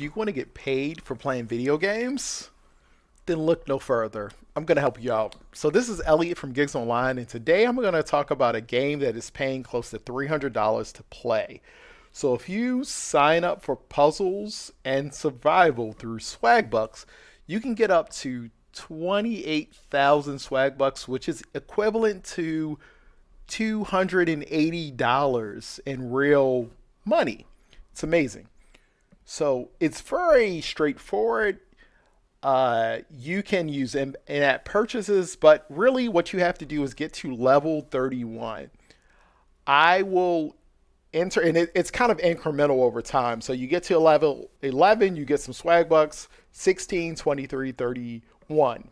you want to get paid for playing video games, then look no further. I'm going to help you out. So this is Elliot from Gigs Online, and today I'm going to talk about a game that is paying close to $300 to play. So if you sign up for puzzles and survival through Swagbucks, you can get up to 28,000 Swagbucks, which is equivalent to $280 in real money. It's amazing. So it's very straightforward. You can use in-app purchases, but really what you have to do is get to level 31. I will enter, and it's kind of incremental over time. So you get to level 11, you get some swag bucks, 16, 23, 31.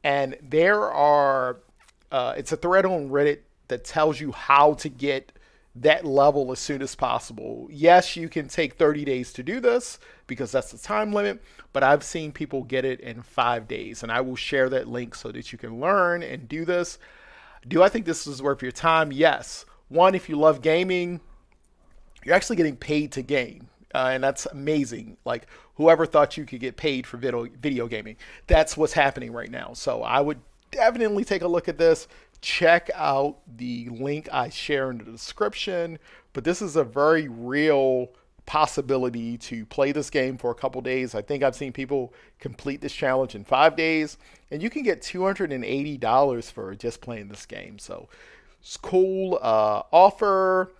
And there are, it's a thread on Reddit that tells you how to get that level as soon as possible. Yes, you can take 30 days to do this because that's the time limit, but I've seen people get it in 5 days, and I will share that link so that you can learn and do this. Do I think this is worth your time? Yes. One, if you love gaming, you're actually getting paid to game. And that's amazing. Like, whoever thought you could get paid for video gaming, that's what's happening right now. So I would definitely take a look at this. Check out the link I share in the description. But this is a very real possibility to play this game for a couple days. I think I've seen people complete this challenge in 5 days, and you can get $280 for just playing this game. So it's cool offer.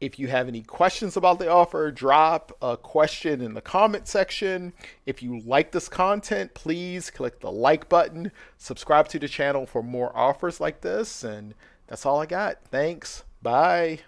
If you have any questions about the offer, drop a question in the comment section. If you like this content, please click the like button. Subscribe to the channel for more offers like this. And that's all I got. Thanks. Bye.